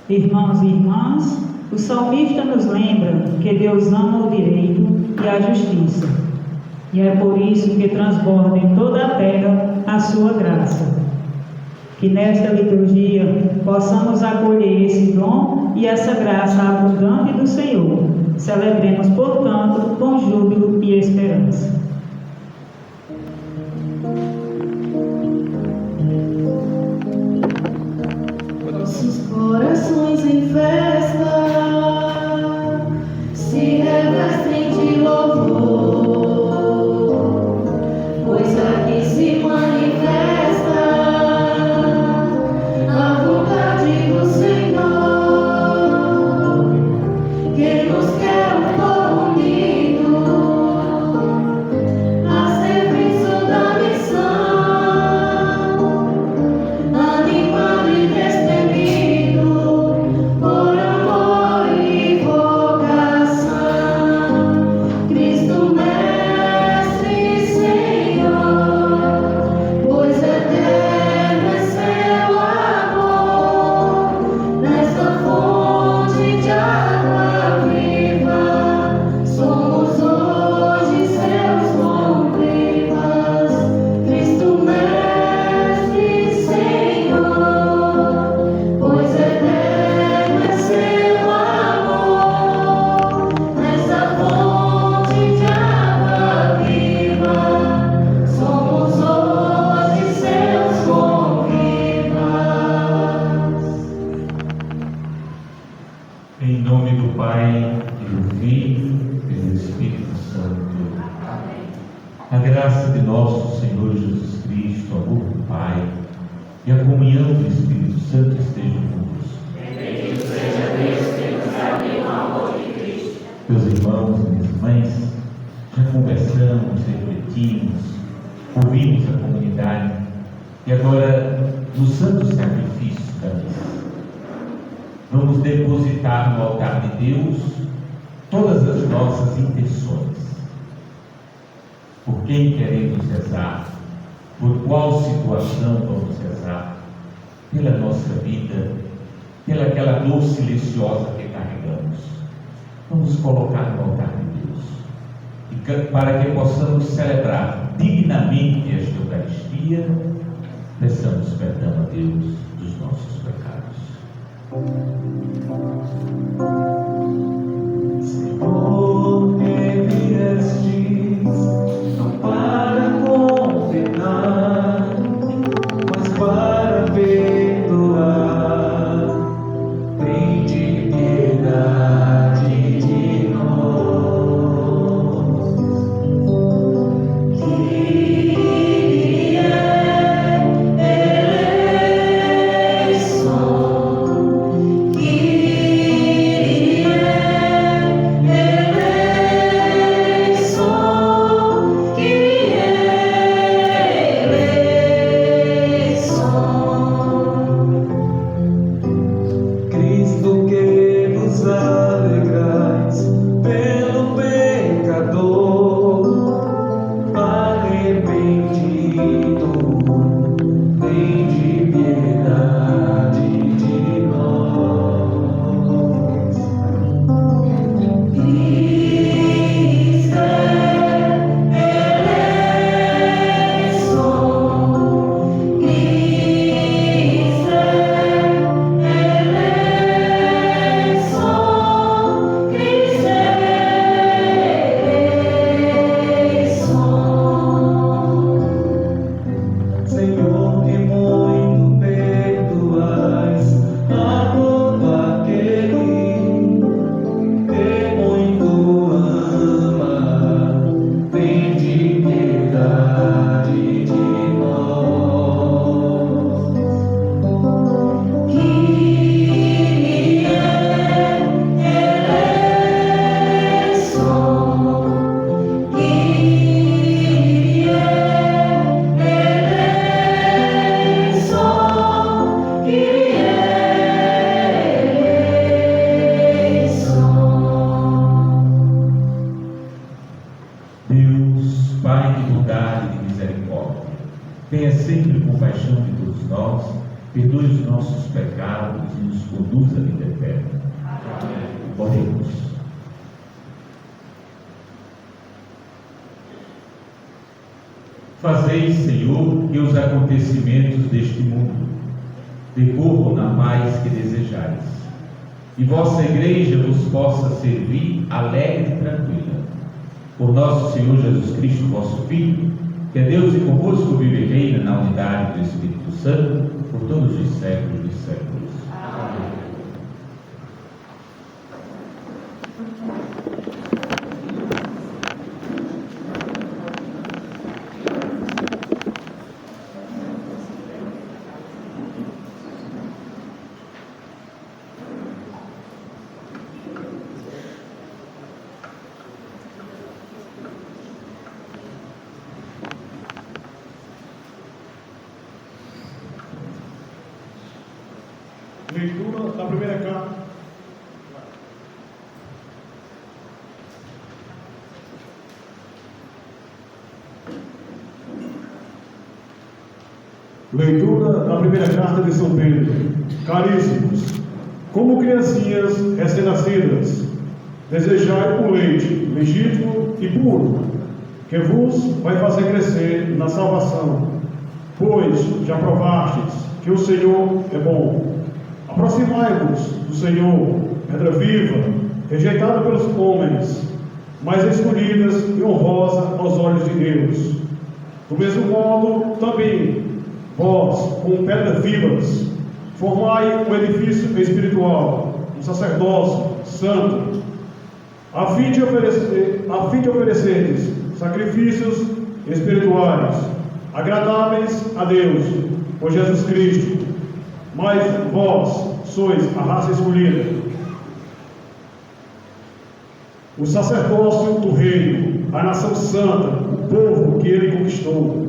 Irmãos e irmãs, o salmista nos lembra que Deus ama o direito e a justiça, e é por isso que transborda em toda a terra a sua graça. Que nesta liturgia possamos acolher esse dom e essa graça abundante do Senhor. Celebremos, portanto, com júbilo e esperança. Nossos corações em festa se revestem de louvor, pois aqui se manifesta a vontade do Senhor, que nos quer um povo unido a serviço da missão, animado e destemido por amor e vocação. Cristo Mestre e Senhor, pois eterno é seu amor, nesta fonte de água viva, somos hoje seus convivas. Cristo Mestre e Senhor, pois eterno é seu amor, nessa fonte de água viva, somos hoje seus convivas. Em nome do Pai, e do Filho e do Espírito Santo. A graça de nosso Senhor Jesus Cristo, o amor do Pai e a comunhão do Espírito Santo estejam convosco. Bendito seja Deus que nos abriu o amor de Cristo. Meus irmãos e minhas irmãs, já conversamos, refletimos, ouvimos a comunidade e agora, no santo sacrifício da missa, vamos depositar no altar de Deus todas as nossas intenções. Por quem queremos rezar? Por qual situação vamos rezar? Pela nossa vida, pela aquela dor silenciosa que carregamos. Vamos colocar no altar de Deus. E para que possamos celebrar dignamente esta Eucaristia, peçamos perdão a Deus dos nossos pecados. Senhor, que viestes, não para condenar, mas para perdoar, tende piedade de nós. Kyrie eleison, Kyrie eleison, Kyrie eleison. Cristo, que nos alegrais pelo pecador arrependido, tende piedade de nós. Cristo eleison, Cristo eleison, Cristo eleison. Senhor, que muito perdoais a todo aquele que muito ama, tende piedade de nós. Kyrie eleison, Kyrie eleison, Kyrie eleison. Deus, Pai de bondade e de misericórdia, tenha sempre compaixão de todos nós perdoe os nossos pecados e nos conduz à vida eterna. Oremos. Fazei, Senhor, que os acontecimentos deste mundo decorram na paz que desejais, e vossa Igreja vos possa servir alegre e tranquila. Por nosso Senhor Jesus Cristo, vosso Filho, que é Deus e convosco vive e reina na unidade do Espírito Santo, por todos os séculos dos séculos. Amém. Leitura da primeira carta. Leitura da primeira carta de São Pedro. Caríssimos, como criancinhas recém-nascidas, desejai o leite legítimo e puro, que vos vai fazer crescer na salvação, pois já provastes que o Senhor é bom. Aproximai-vos do Senhor, pedra viva, rejeitada pelos homens, mas escolhidas e honrosa aos olhos de Deus. Do mesmo modo, também, vós, como pedras vivas, formai um edifício espiritual, um sacerdócio santo, a fim de ofereceres sacrifícios espirituais, agradáveis a Deus, por Jesus Cristo. Mas vós sois a raça escolhida, o sacerdócio do reino, a nação santa, o povo que ele conquistou,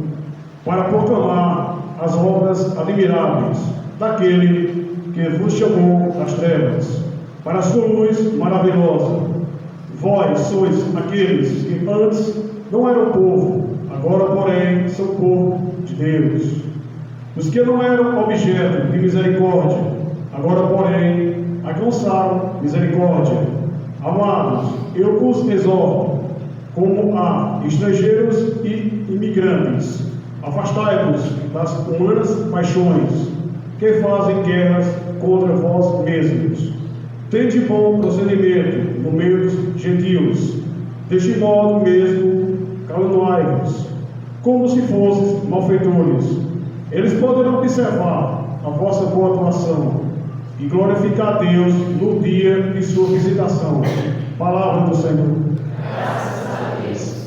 para proclamar as obras admiráveis daquele que vos chamou das trevas, para a sua luz maravilhosa. Vós sois aqueles que antes não eram povo, agora, porém, são povo de Deus. Os que não eram objeto de misericórdia, agora, porém, alcançaram misericórdia. Amados, eu vos exorto, como a estrangeiros e imigrantes, afastai-vos das humanas paixões, que fazem guerras contra vós mesmos. Tende bom procedimento no meio dos gentios, deste modo mesmo caluniai-vos, como se fosseis malfeitores. Eles poderão observar a vossa boa atuação e glorificar a Deus no dia de sua visitação. Palavra do Senhor. Graças a Deus.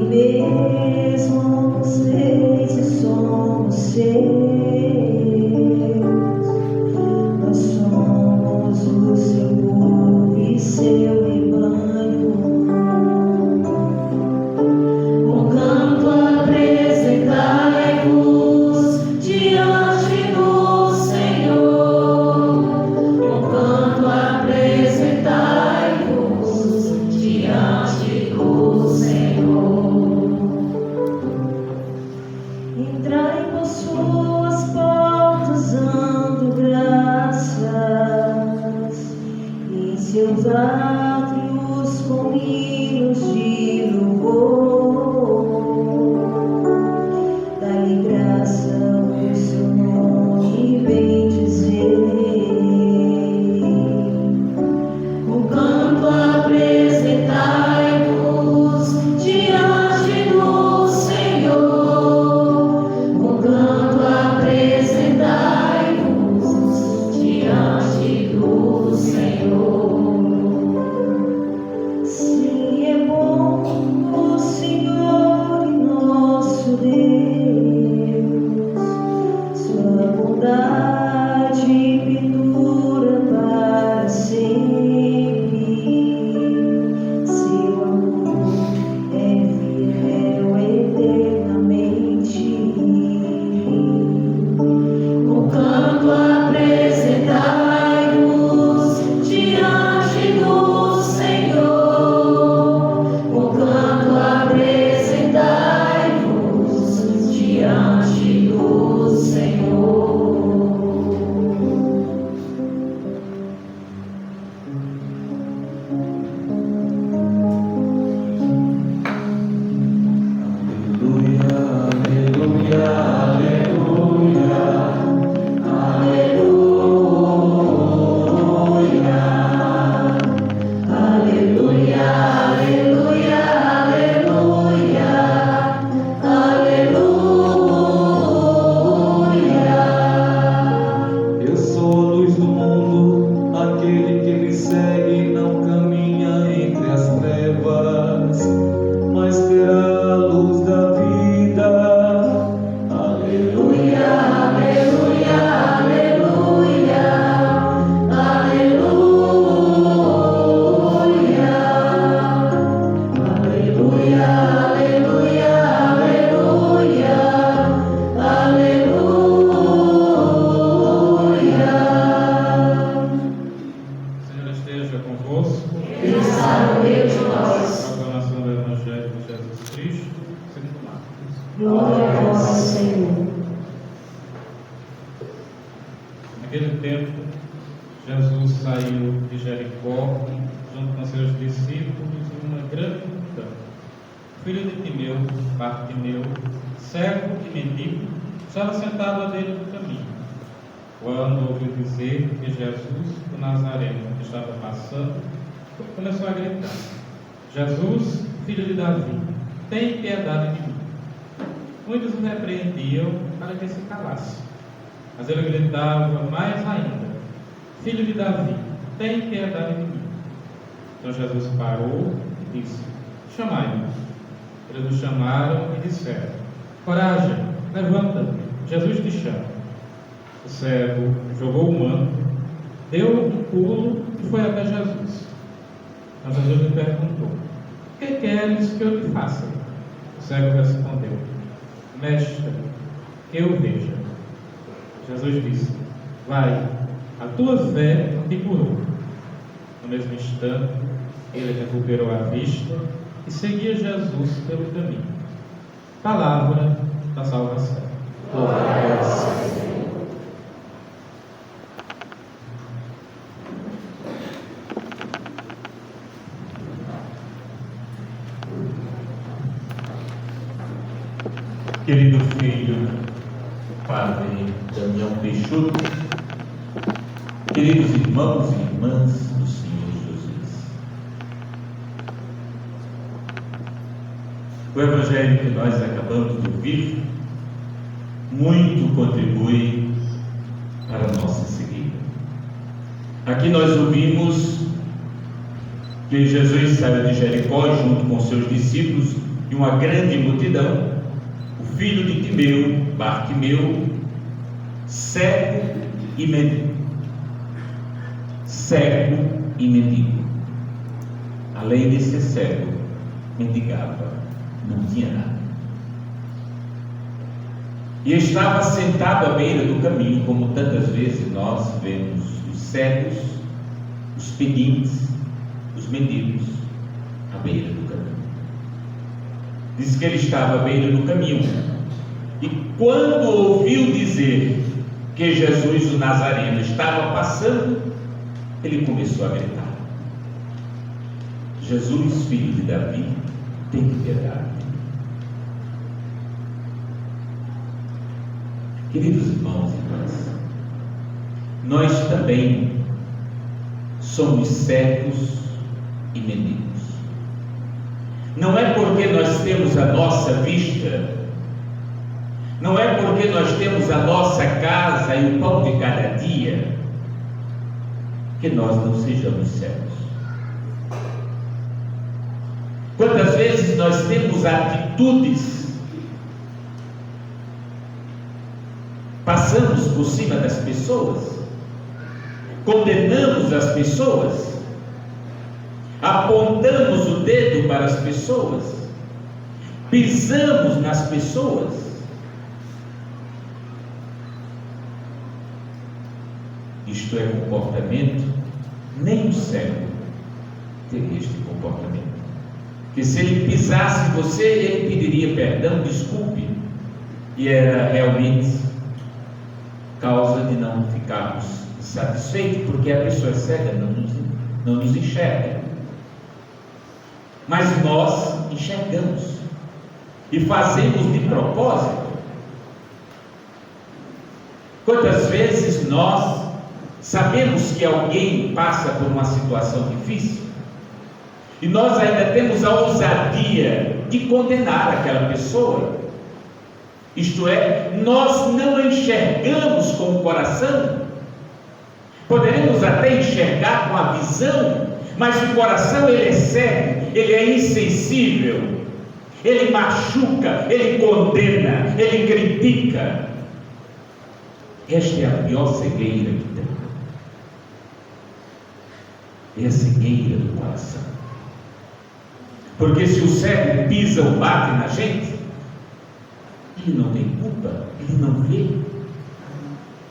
mesmo, vocês somos seus. Entrai por suas portas dando graças, em seus átrios com hinos de louvor. Dai graça ao seu nome, bem dizer. Com canto apresentai-vos diante do Senhor. Com canto apresentai-vos diante do Senhor. Sim, é bom o Senhor e nosso Deus, sua bondade perdura para sempre, seu amor é fiel eternamente. Com canto apresentai-vos diante do Senhor. Com canto apresentai-vos diante do Senhor. Eu sou a luz do mundo, aquele que me segue não caminha entre as trevas, mas terá a luz da vida. Aleluia, Aleluia, aleluia, aleluia, aleluia, aleluia, aleluia, aleluia. Senhor esteja convosco. Ele está no meio de nós. Proclamação do Evangelho de Jesus Cristo, segundo Marcos. Glória a vós, Senhor. Naquele tempo, Jesus saiu de Jericó junto com seus discípulos e uma grande multidão. Filho de Timeu, Bartimeu, cego e mendigo, estava sentado à beira do caminho. Quando ouviu dizer que Jesus, o Nazareno, estava passando, começou a gritar: Jesus, filho de Davi, tem piedade de mim. Muitos o repreendiam para que se calasse, mas ele gritava mais ainda: Filho de Davi, tem piedade de mim. Então Jesus parou e disse: Chamai-me. Eles o chamaram e disseram: Coragem, levanta-te, Jesus te chama. O cego jogou o manto, deu um pulo e foi até Jesus. Então Jesus lhe perguntou: O que queres que eu te faça? O cego respondeu: Mestre, que eu veja. Jesus disse: Vai, a tua fé te curou. No mesmo instante, ele recuperou a vista e seguia Jesus pelo caminho. Palavra da salvação. Glória a Deus, Senhor. Querido filho, Padre Damião Peixoto, queridos irmãos e irmãs do Senhor Jesus, o Evangelho que nós acabamos de ouvir muito contribui para a nossa seguida. Aqui nós ouvimos que Jesus saiu de Jericó junto com seus discípulos e uma grande multidão. O filho de Timeu, Bartimeu, cego e mendigo. Cego e mendigo. Além de ser cego, mendigava, não tinha nada. E estava sentado à beira do caminho, como tantas vezes nós vemos os cegos, os pedintes, os mendigos à beira do caminho. Diz que ele estava à beira do caminho, E quando ouviu dizer que Jesus o Nazareno estava passando, ele começou a gritar: Jesus, filho de Davi, tem piedade. Queridos irmãos e irmãs, nós também somos cegos e mendigos. Não é porque nós temos a nossa vista, não é porque nós temos a nossa casa e o pão de cada dia, que nós não sejamos cegos. Quantas vezes nós temos atitudes, passamos por cima das pessoas, condenamos as pessoas, apontamos o dedo para as pessoas, pisamos nas pessoas. Isto é comportamento, nem o cego teria este comportamento. Que se ele pisasse você, ele pediria perdão, desculpe, e era realmente causa de não ficarmos satisfeitos, porque a pessoa cega não nos enxerga. Mas nós enxergamos e fazemos de propósito. Quantas vezes nós sabemos que alguém passa por uma situação difícil e nós ainda temos a ousadia de condenar aquela pessoa? Isto é, nós não enxergamos com o coração. Poderemos até enxergar com a visão, mas o coração ele é cego, ele é insensível, ele machuca, ele condena, ele critica. Esta é a pior cegueira que tem. É a cegueira do coração. Porque se o cego pisa ou bate na gente, ele não tem culpa, ele não vê.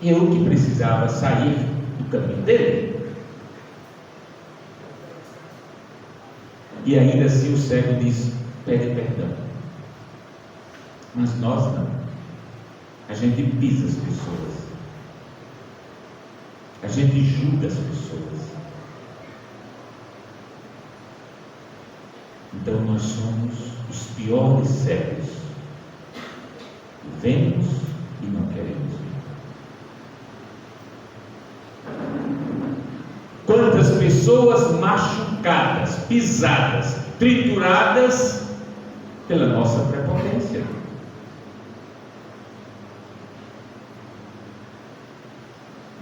Eu que precisava sair do caminho dele. E ainda assim o cego diz: pede perdão. Mas nós não. A gente pisa as pessoas. A gente julga as pessoas. Então nós somos os piores cegos. Vemos e não queremos ver. Quantas pessoas machucadas, pisadas, trituradas pela nossa prepotência.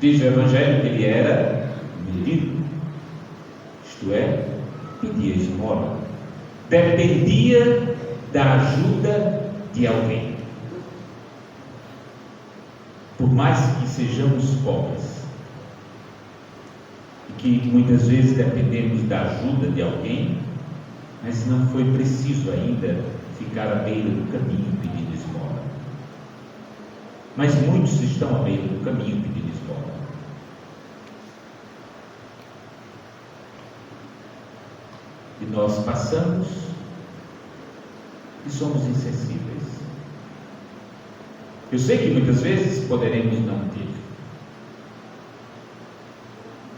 Diz o Evangelho que ele era mendigo, isto é, pedia esmola, dependia da ajuda de alguém. Por mais que sejamos pobres e que muitas vezes dependemos da ajuda de alguém, mas não foi preciso ainda ficar à beira do caminho pedindo esmola. Mas muitos estão à beira do caminho pedindo esmola. E nós passamos e somos insensíveis. Eu sei que muitas vezes poderemos não ter.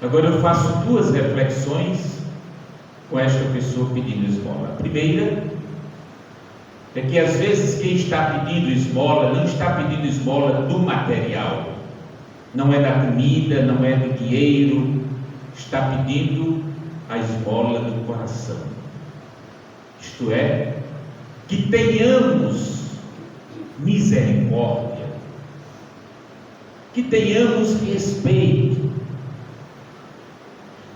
Agora eu faço duas reflexões com esta pessoa pedindo esmola. A primeira é que às vezes quem está pedindo esmola não está pedindo esmola do material, não é da comida, não é do dinheiro, está pedindo a esmola do coração. Isto é, que tenhamos misericórdia, que tenhamos respeito,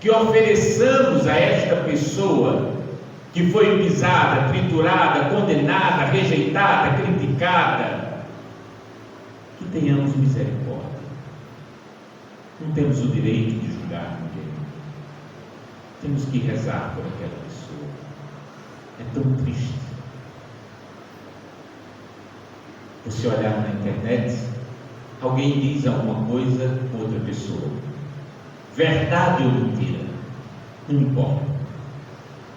que ofereçamos a esta pessoa que foi pisada, triturada, condenada, rejeitada, criticada, que tenhamos misericórdia. Não temos o direito de julgar ninguém. Temos que rezar por aquela pessoa. É tão triste você olhar na internet, alguém diz alguma coisa com outra pessoa, verdade ou mentira, não importa.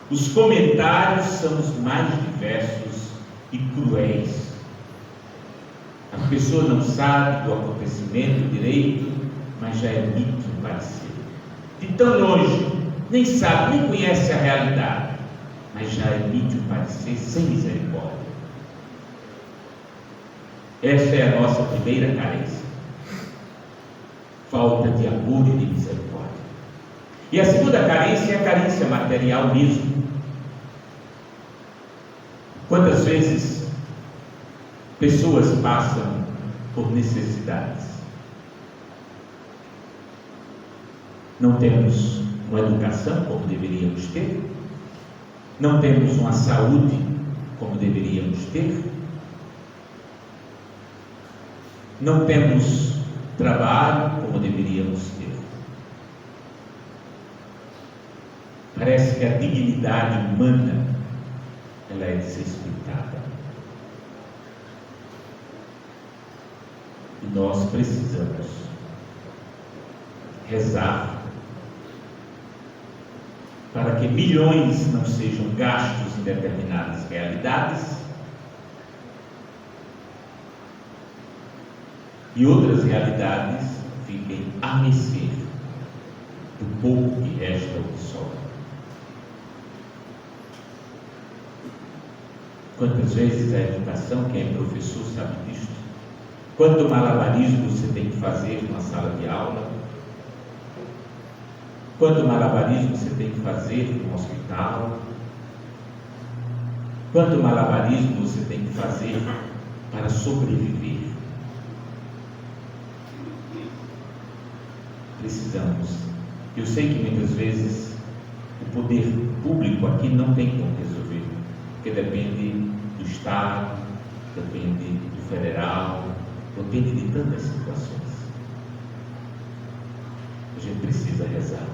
Os comentários são os mais diversos e cruéis. A pessoa não sabe do acontecimento direito, mas já emite um parecer. De tão longe, nem sabe, nem conhece a realidade, mas já emite um parecer sem misericórdia. Esta é a nossa primeira carência. Falta de amor e de misericórdia. E a segunda carência é a carência material mesmo. Quantas vezes pessoas passam por necessidades? Não temos uma educação como deveríamos ter, não temos uma saúde como deveríamos ter, não temos trabalho como deveríamos ter. Parece que a dignidade humana ela é desrespeitada. E nós precisamos rezar para que milhões não sejam gastos em determinadas realidades e outras realidades fiquem a mercê do pouco que resta ou que sobra. Quantas vezes a educação, quem é professor sabe disso, quanto malabarismo você tem que fazer numa sala de aula, quanto malabarismo você tem que fazer no hospital, quanto malabarismo você tem que fazer para sobreviver. Precisamos. Eu sei que muitas vezes o poder público aqui não tem como resolver, porque depende do Estado, depende do federal, depende de tantas situações. A gente precisa rezar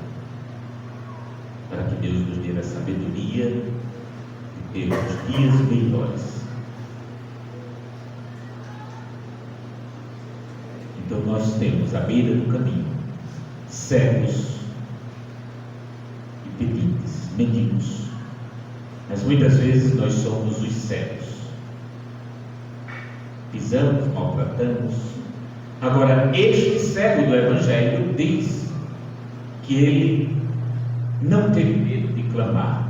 para que Deus nos dê a sabedoria de ter os dias melhores. Então nós temos à beira do caminho cegos e pedintes, mendigos, mas muitas vezes nós somos os cegos, pisamos, maltratamos. Agora, este cego do Evangelho diz que ele não teve medo de clamar: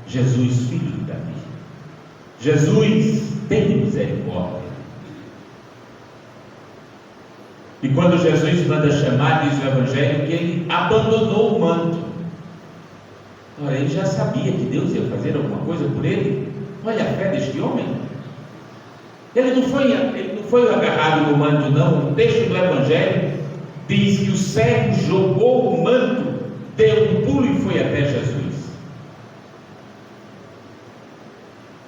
Jesus, filho de Davi, Jesus, tem misericórdia. E quando Jesus manda chamar, diz o Evangelho que ele abandonou o manto. Ora, ele já sabia que Deus ia fazer alguma coisa por ele. Olha a fé deste homem. Ele não foi agarrado no manto, não. O texto do Evangelho diz que o cego jogou o manto, deu um pulo e foi até Jesus.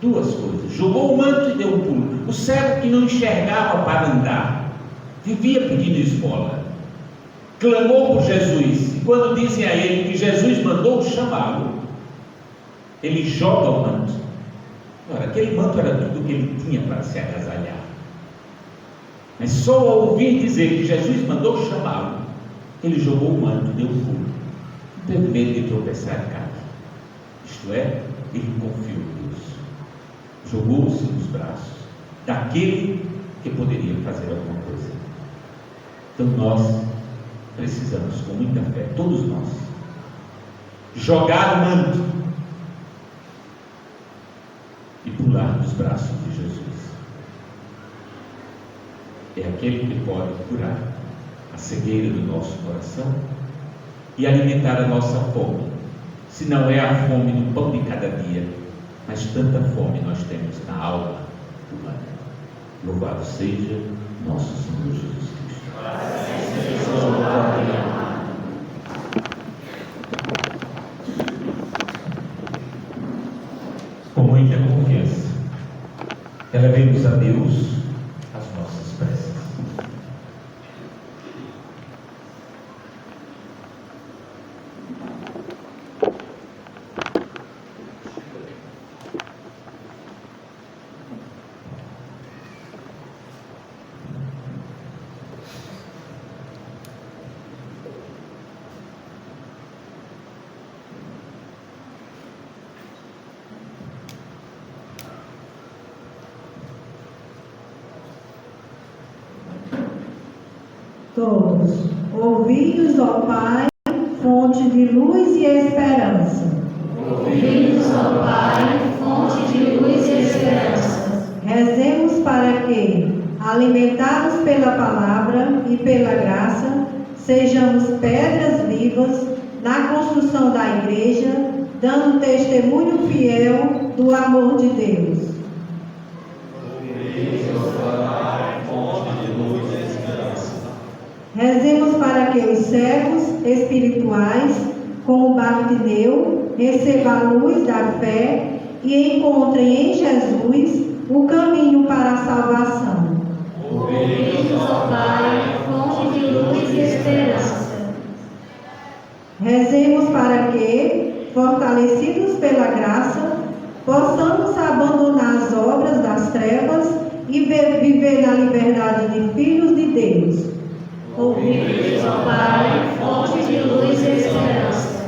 Duas coisas: jogou o manto e deu um pulo. O cego que não enxergava para andar, vivia pedindo esmola, clamou por Jesus, e quando dizem a ele que Jesus mandou chamá-lo, ele joga o manto. Ora, aquele manto era tudo que ele tinha para se agasalhar, mas só ao ouvir dizer que Jesus mandou chamá-lo, ele jogou o manto, deu um pulo, não teve medo de tropeçar e cair. Isto é, ele confiou em Deus, jogou-se nos braços daquele que poderia fazer alguma coisa. Então nós precisamos, com muita fé, todos nós, jogar o manto e pular nos braços de Jesus. É aquele que pode curar a cegueira do nosso coração e alimentar a nossa fome, se não é a fome do pão de cada dia, mas tanta fome nós temos na alma humana. Louvado seja nosso Senhor Jesus Cristo. Com muita confiança, elevemos a Deus as nossas preces. Todos. Ouvi-nos, ó Pai, fonte de luz e esperança. Ouvi-nos, ó Pai, fonte de luz e esperança. Rezemos para que, alimentados pela palavra e pela graça, sejamos pedras vivas na construção da igreja, dando testemunho fiel do amor de Deus. Rezemos para que os servos espirituais, como Bartimeu, recebam a luz da fé e encontrem em Jesus o caminho para a salvação. Ouvi-nos, ó Pai, fonte de luz e esperança. Rezemos para que, fortalecidos pela graça, possamos abandonar as obras das trevas e viver na liberdade de filhos de Deus. Ouvi-nos, ó Pai, fonte de luz e esperança.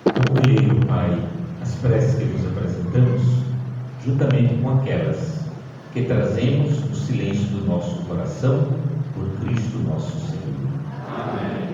Acolhei, Pai, as preces que vos apresentamos, juntamente com aquelas que trazemos no silêncio do nosso coração, por Cristo nosso Senhor. Amém.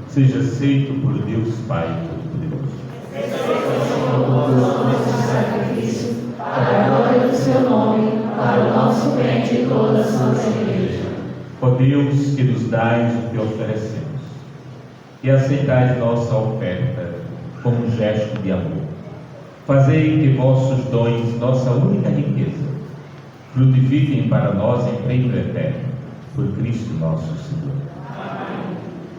Seja aceito por Deus Pai Todo-Poderoso. Para a glória do seu nome, para o nosso bem de toda a santa igreja. Ó Deus, que nos dais o que oferecemos, e aceitais nossa oferta como um gesto de amor. Fazei que vossos dons, nossa única riqueza, frutifiquem para nós em reino eterno, por Cristo nosso Senhor.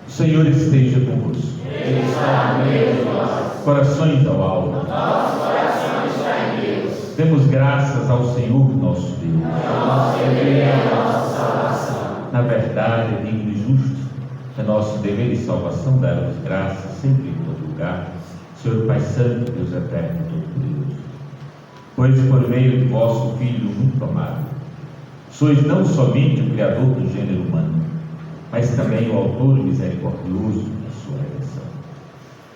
O Senhor esteja convosco. Ele está no meio de nós. Corações ao alto. Nosso coração está em Deus. Demos graças ao Senhor nosso Deus. Nosso dever é a nossa salvação. Na verdade, é digno e justo, é nosso dever e salvação dar-vos graças sempre em todo lugar, Senhor Pai Santo, Deus Eterno e Todo-Poderoso. Pois por meio de vosso Filho muito amado, sois não somente o Criador do gênero humano, mas também o autor misericordioso da sua redenção.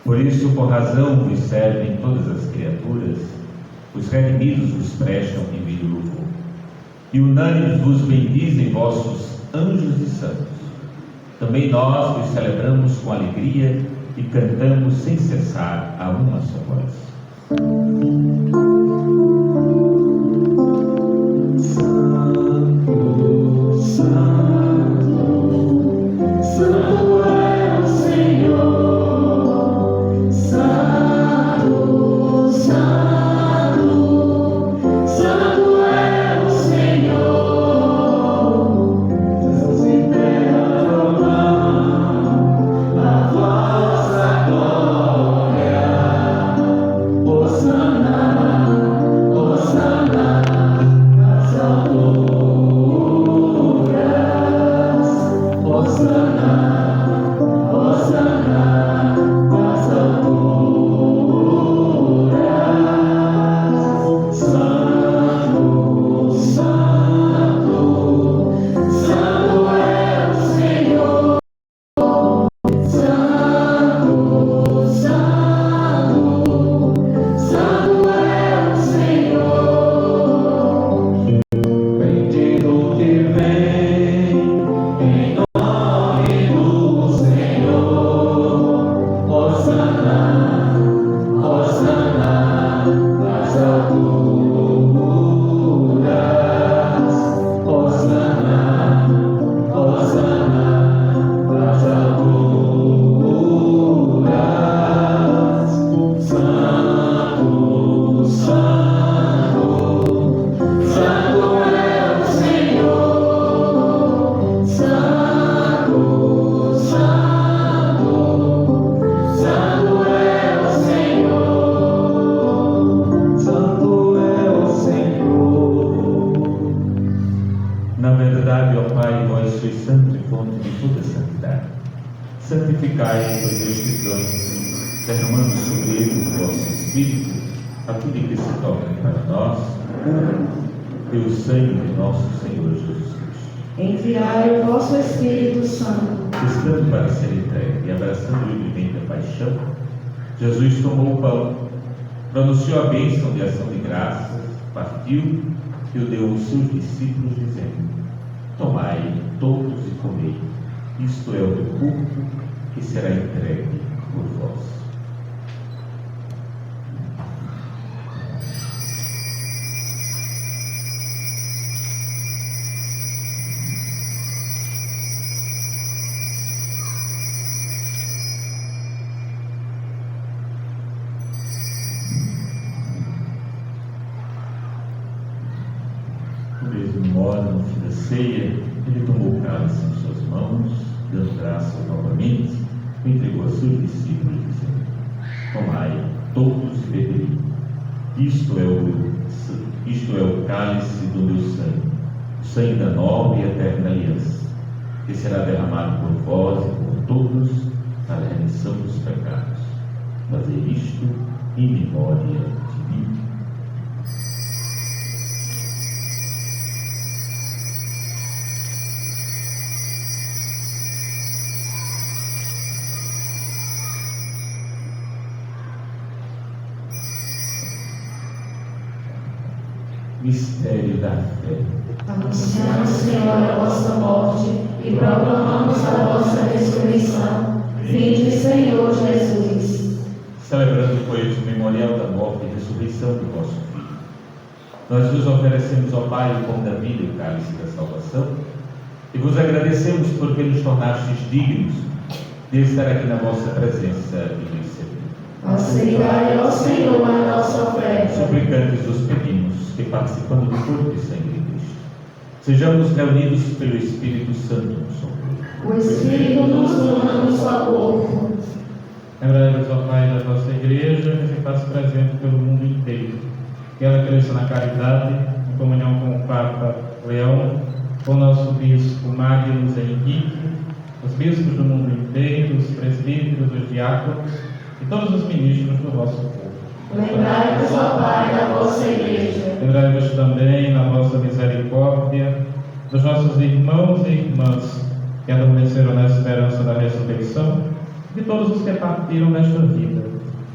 Por isso, por razão vos servem todas as criaturas, Os redimidos vos prestam devido louvor. E unânimes vos bendizem vossos anjos e santos. Também nós vos celebramos com alegria e cantamos sem cessar a uma só voz. Santificai, pois, estes dons, derramando sobre eles o vosso Espírito, a fim de que se tornem para nós pelo sangue de nosso Senhor Jesus Cristo. Enviai o vosso Espírito Santo. Estando para ser entregue e abraçando livremente a paixão, Jesus tomou o pão, pronunciou a bênção de ação de graças, partiu e o deu aos seus discípulos, dizendo: Tomai todos e comei, isto é o meu corpo, que será entregue por vós. Do mesmo modo, no fim da ceia, ele tomou o cálice em suas mãos, dando graças novamente, entregou a seus discípulos, dizendo: Tomai todos e bebei. Isto é o cálice do meu sangue, o sangue da nova e eterna aliança, que será derramado por vós e por todos para a remissão dos pecados. Fazei isto em memória de mim. Mistério da fé. Anunciamos, Senhor, a vossa morte e proclamamos a vossa ressurreição. Vinde, Senhor Jesus. Celebrando, pois, o memorial da morte e ressurreição do vosso Filho, nós vos oferecemos, ó Pai, o pão da vida e o cálice da salvação, e vos agradecemos porque nos tornastes dignos de estar aqui na vossa presença e receber. Aceitai, ó Senhor, a nossa oferta. Suplicantes vos pedimos que, participando do corpo e sangue de Cristo, sejamos reunidos pelo Espírito Santo no Senhor. O Espírito nos una no seu corpo. Lembrai-vos, ó Pai, da vossa Igreja, que se faz presente pelo mundo inteiro. Que ela cresça na caridade, em comunhão com o Papa Leão, com o nosso Bispo Magnus Henrique, os bispos do mundo inteiro, os presbíteros, os diáconos e todos os ministros do vosso povo. Lembrai-vos, ó Pai, da vossa Igreja. Lembrai-vos também, na vossa misericórdia, dos nossos irmãos e irmãs que adormeceram na esperança da ressurreição, de todos os que partiram nesta vida,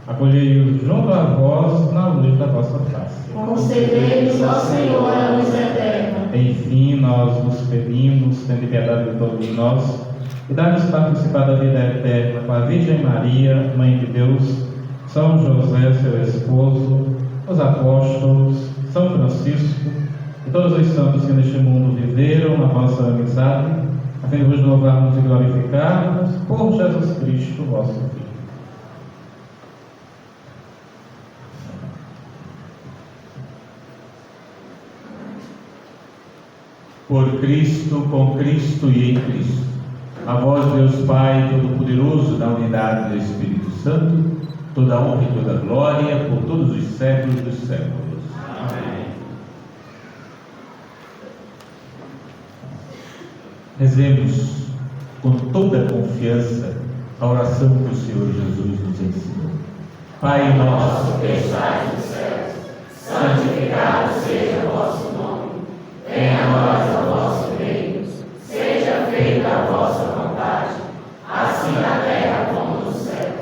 Acolhei-os junto a vós na luz da vossa face. Concedei-nos, ó Senhor, a luz eterna. Enfim, nós vos pedimos, tende piedade de todos nós, e dá-nos participar da vida eterna com a Virgem Maria, Mãe de Deus, São José, seu esposo, os apóstolos, São Francisco e todos os santos que neste mundo viveram na vossa amizade, a fim de vos louvarmos e glorificarmos por Jesus Cristo, vosso Filho. Por Cristo, com Cristo e em Cristo. A vós, Deus Pai Todo-Poderoso, na unidade do Espírito Santo, toda honra e toda glória por todos os séculos dos séculos. Amém. Rezemos com toda a confiança a oração que o Senhor Jesus nos ensinou. Pai nosso que estais nos céus, santificado seja o vosso nome. Venha a nós o vosso reino, seja feita a vossa vontade, assim na terra como no céu.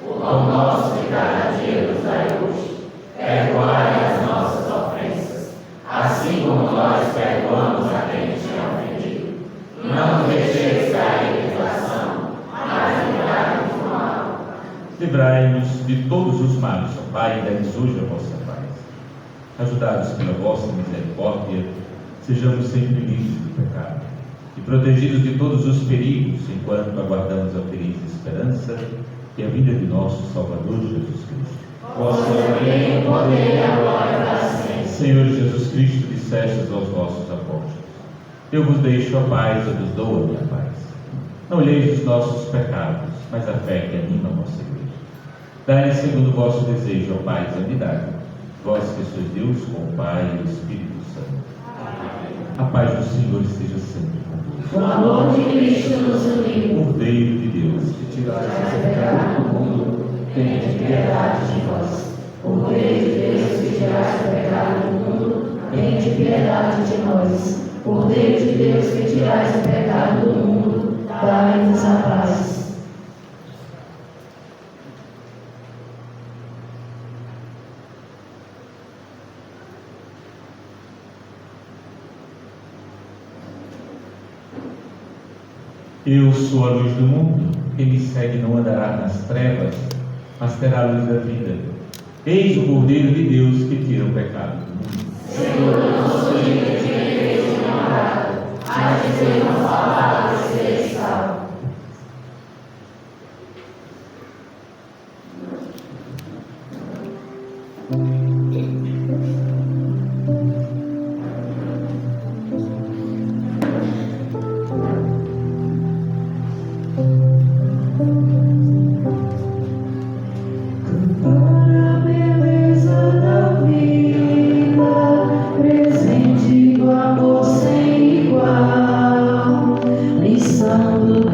O pão nosso de cada dia nos dai hoje. Perdoai as nossas ofensas, assim como nós perdoamos a quem nos tem ofendido. Não nos deixeis cair em tentação, mas livrai-nos do mal. Livrai-nos de todos os males, ó Pai, e dai-nos hoje a vossa paz. Ajudados pela vossa misericórdia, sejamos sempre livres do pecado e protegidos de todos os perigos, enquanto aguardamos a feliz esperança e a vida de nosso Salvador Jesus Cristo. Vosso é o poder e a glória para sempre. Senhor Jesus Cristo, dissestes aos vossos apóstolos: eu vos deixo a paz, eu vos dou a minha paz. Não olheis os nossos pecados, mas a fé que anima a vossa igreja. Dai-lhe segundo o vosso desejo, ó Pai, a unidade, vós que sois Deus com o Pai e o Espírito Santo. A paz do Senhor esteja sempre convosco. O amor de Cristo nos uniu. Cordeiro de Deus, Que tirais o pecado do mundo, tende piedade de vós. Cordeiro de Deus, que tirais o pecado do mundo, tende piedade de nós. Cordeiro de Deus, que tirais o pecado do mundo, dai-nos a paz. eu sou a luz do mundo. Quem me segue não andará nas trevas, mas terá a luz da vida. Eis o Cordeiro de Deus que tira o pecado do mundo. Senhor, eu não sou digno de beber de uma água, mas dizer uma palavra e serei salvo. Presente do amor sem igual, lição do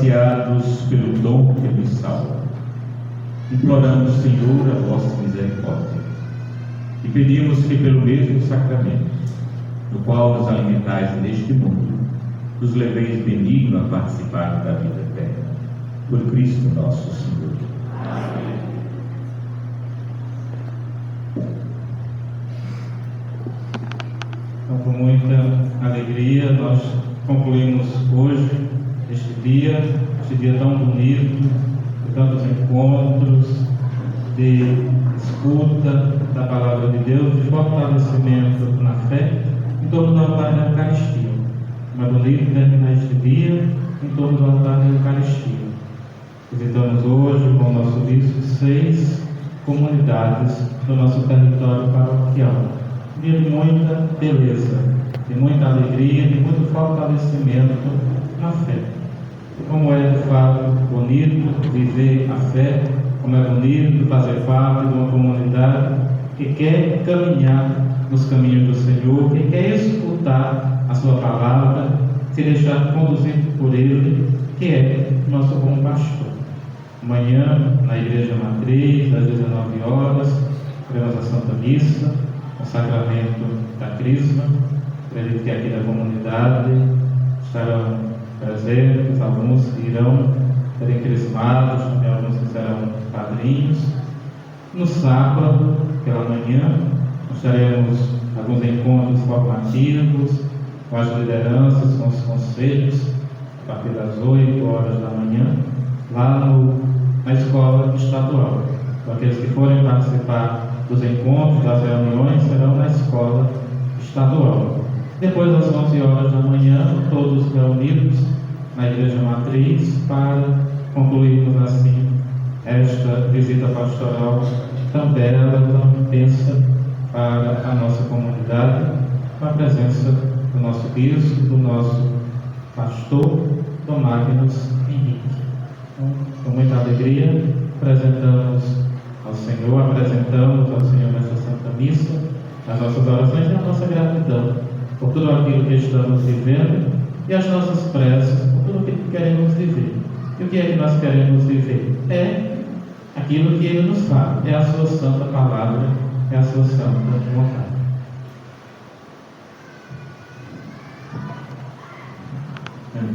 saciados pelo dom que nos salva. Imploramos, Senhor, a vossa misericórdia e pedimos que, pelo mesmo sacramento, no qual nos alimentais neste mundo, nos leveis benigno a participar da vida eterna. Por Cristo nosso Senhor. Amém. Então, com muita alegria, nós concluímos hoje este dia tão bonito, de tantos encontros, de escuta da Palavra de Deus, de fortalecimento na fé, em torno do altar da Eucaristia. Mas bonito terminar este dia em torno do altar da Eucaristia. Visitamos hoje com o nosso bispo 6 comunidades do nosso território paroquial. Dia de muita beleza, de muita alegria, de muito fortalecimento na fé. Como é de fato bonito viver a fé, como é bonito fazer parte de uma comunidade que quer caminhar nos caminhos do Senhor, que quer escutar a sua palavra, se deixar conduzir por Ele, que é nosso bom pastor. Amanhã, na Igreja Matriz, às 19 horas, teremos a Santa Missa, o sacramento da Crisma. Acredito que aqui da comunidade estarão presentes, alguns que irão serem crismados, também alguns que serão padrinhos. No sábado, pela manhã, nós teremos alguns encontros formativos com as lideranças, com os conselhos, a partir das 8 horas da manhã, lá na escola estadual. Então, aqueles que forem participar dos encontros, das reuniões, serão na escola estadual. Depois das 11 horas da manhã, todos reunidos na Igreja Matriz para concluirmos assim esta visita pastoral tão bela, tão intensa para a nossa comunidade, com a presença do nosso bispo, do nosso pastor, Dom Magnus Henrique. Então, com muita alegria, apresentamos ao Senhor nessa Santa Missa as nossas orações e a nossa gratidão por tudo aquilo que estamos vivendo e as nossas preces por tudo aquilo que queremos viver. E o que é que nós queremos viver? É aquilo que Ele nos fala, é a sua santa palavra, é a sua santa vontade.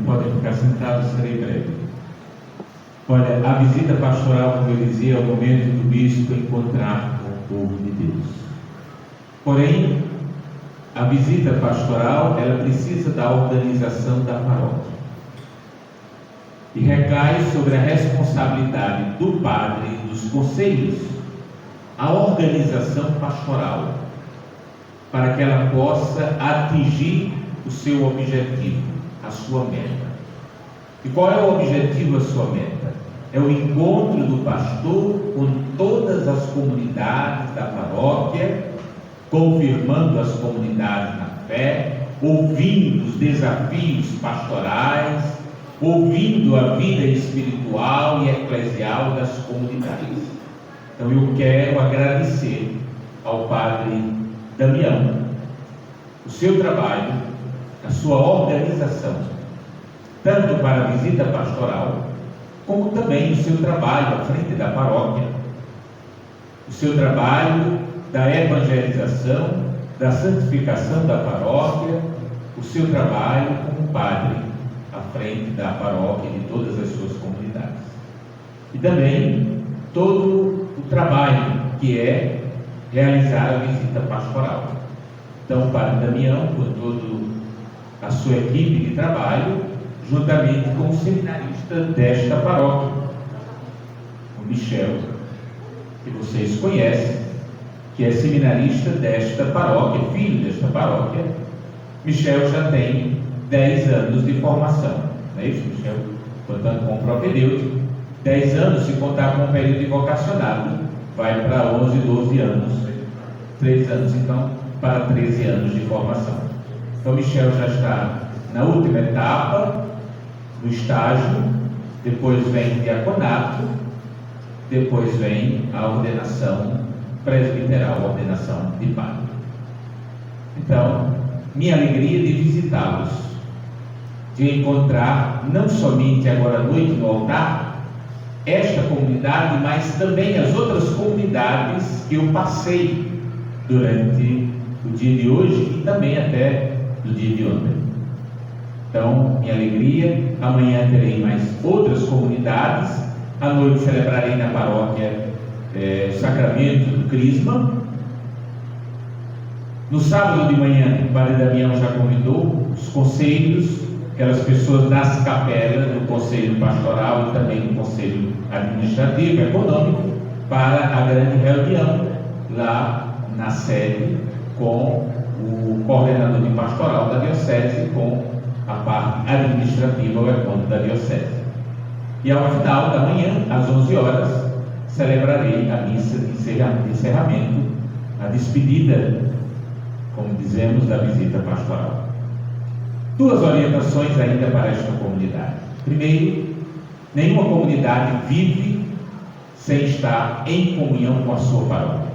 Podem ficar sentados, serei breve. Olha, a visita pastoral, como eu dizia, é o momento do bispo encontrar com o povo de Deus. Porém, a visita pastoral, ela precisa da organização da paróquia. E recai sobre a responsabilidade do padre e dos conselhos a organização pastoral, para que ela possa atingir o seu objetivo, a sua meta. E qual é o objetivo, a sua meta? É o encontro do pastor com todas as comunidades da paróquia, confirmando as comunidades na fé, ouvindo os desafios pastorais, ouvindo a vida espiritual e eclesial das comunidades. Então eu quero agradecer ao padre Damião o seu trabalho, a sua organização, tanto para a visita pastoral, como também o seu trabalho à frente da paróquia, o seu trabalho da evangelização, da santificação da paróquia, o seu trabalho como padre à frente da paróquia e de todas as suas comunidades. E também todo o trabalho que é realizar a visita pastoral. Então, o padre Damião, com toda a sua equipe de trabalho, juntamente com o seminarista desta paróquia, o Michel, que vocês conhecem, que é seminarista desta paróquia, filho desta paróquia. Michel já tem 10 anos de formação, não é isso, Michel? Portanto, com o propedêutico, 10 anos, se contar com o período de vocacionado, vai para 11, 12 anos, 3 anos, então, para 13 anos de formação. Então, Michel já está na última etapa, no estágio, depois vem o diaconato, depois vem a ordenação presbiteral, a ordenação de padre. Então, minha alegria de visitá-los, de encontrar, não somente agora à noite no altar, esta comunidade, mas também as outras comunidades que eu passei durante o dia de hoje e também até do dia de ontem. Então, minha alegria, amanhã terei mais outras comunidades, à noite celebrarei na paróquia o sacramento do Crisma. No sábado de manhã, o Padre Damião já convidou os conselhos, aquelas pessoas das capelas, do Conselho Pastoral e também do Conselho Administrativo e Econômico, para a grande reunião lá na sede com o coordenador de pastoral da Diocese, com a parte administrativa ou econômica da Diocese. E ao final da manhã, às 11 horas, celebrarei a missa de encerramento, a despedida, como dizemos, da visita pastoral. Duas orientações ainda para esta comunidade. Primeiro, nenhuma comunidade vive sem estar em comunhão com a sua paróquia.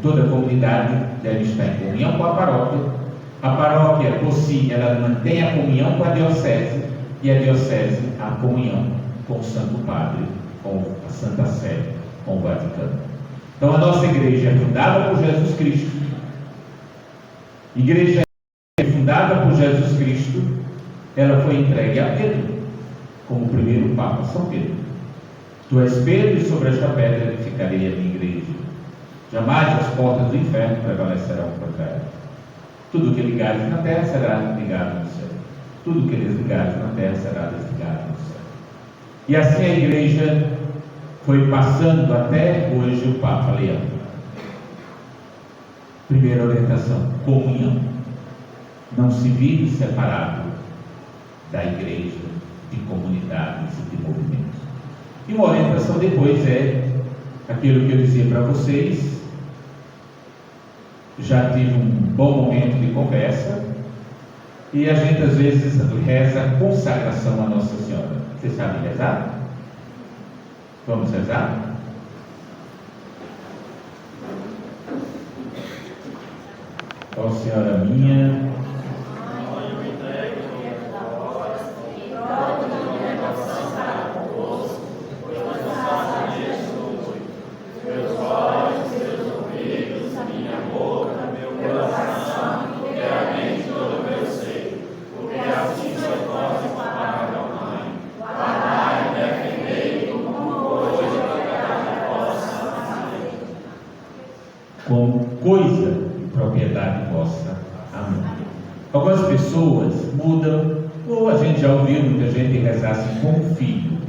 Toda comunidade deve estar em comunhão com a paróquia. A paróquia, por si, ela mantém a comunhão com a diocese, e a diocese a comunhão com o Santo Padre, com a Santa Sé, com o Vaticano. Então, a nossa igreja é fundada por Jesus Cristo. Igreja fundada por Jesus Cristo, ela foi entregue a Pedro, como o primeiro Papa São Pedro. Tu és Pedro, e sobre esta pedra edificarei a minha igreja. Jamais as portas do inferno prevalecerão contra ela. Tudo que ligares na terra será ligado no céu. Tudo que desligares na terra será desligado no céu. E assim a igreja foi passando até hoje o Papa Leão. Primeira orientação: comunhão. Não se vive separado da igreja, de comunidades e de movimentos. E uma orientação depois é aquilo que eu dizia para vocês. Já tive um bom momento de conversa e a gente às vezes reza a consagração à Nossa Senhora. Vocês sabem rezar? Vamos rezar? Ó Senhora minha, como coisa e propriedade vossa. Amém. Algumas pessoas mudam, ou a gente já ouviu muita gente rezar assim, como filho.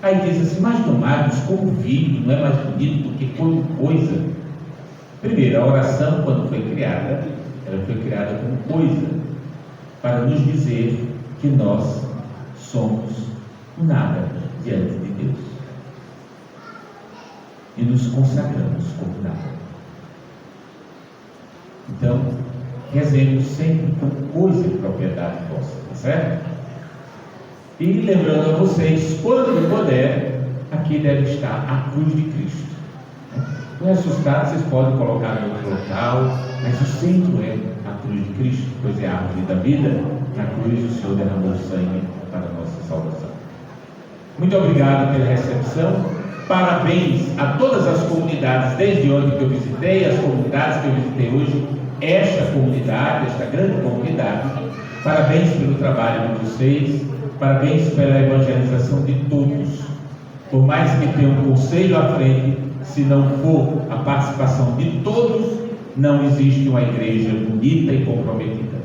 Aí diz assim, mas tomarmos como filho, não é mais bonito do que como coisa? Primeiro, a oração, quando foi criada, ela foi criada como coisa, para nos dizer que nós somos nada diante de Deus. E nos consagramos como nada. Então, rezemos sempre com coisa de propriedade vossa, tá certo? E lembrando a vocês, quando puder, aqui deve estar a cruz de Cristo. Não é assustado, vocês podem colocar em outro local, mas o centro é a cruz de Cristo, pois é a árvore da vida. Na cruz o Senhor derramou sangue para a nossa salvação. Muito obrigado pela recepção. Parabéns a todas as comunidades, desde ontem que eu visitei, as comunidades que eu visitei hoje, esta comunidade, esta grande comunidade. Parabéns pelo trabalho de vocês, parabéns pela evangelização de todos. Por mais que tenha um conselho à frente, se não for a participação de todos, não existe uma igreja bonita e comprometida.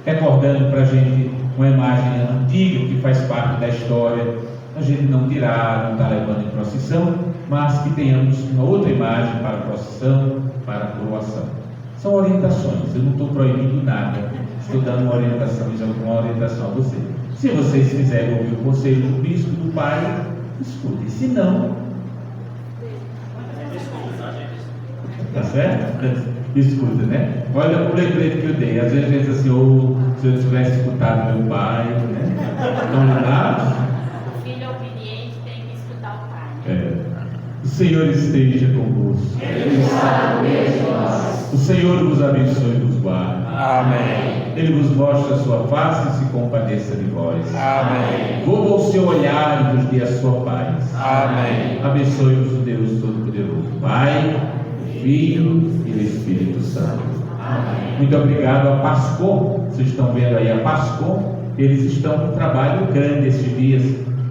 Recordando para a gente uma imagem antiga que faz parte da história, a gente não tirar, não está levando em procissão, mas que tenhamos uma outra imagem para a procissão, para a coroação. São orientações, eu não estou proibindo nada, estou dando uma orientação a vocês. Se vocês quiserem ouvir o conselho do bispo, do padre, escute. Se não, tá certo? Escuta, né? Olha o lembrete que eu dei. Às vezes diz assim, ou se eu tivesse escutado meu pai, né? Não dá. O filho obediente tem que escutar o pai. O Senhor esteja convosco. Ele está no meio de nós. O Senhor vos abençoe e vos guarde. Amém. Ele vos mostre a sua face e se compadeça de vós. Amém. Volva o seu olhar e vos dê a sua paz. Amém. Abençoe-vos o Deus Todo-Poderoso, Pai, Filho e Espírito Santo. Amém. Muito obrigado a Pascom. Vocês estão vendo aí a Pascom. Eles estão com um trabalho grande esses dias,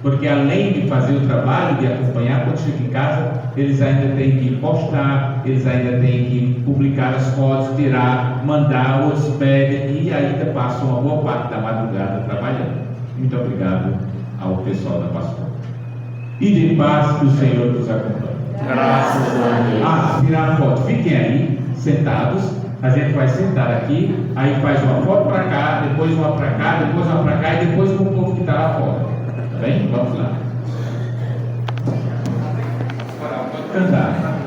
porque além de fazer o trabalho de acompanhar quando chega em casa, eles ainda têm que postar, eles ainda têm que publicar as fotos, tirar, mandar, outros pedem e ainda passam uma boa parte da madrugada trabalhando. Muito obrigado ao pessoal da Pascom. E de paz, que o Senhor nos acompanhe. Graças a Deus. Tirar foto. Fiquem aí, sentados. A gente vai sentar aqui, aí faz uma foto para cá, depois uma para cá, depois uma para cá e depois com o povo que está lá fora. Tá bem? Vamos lá. Cantar.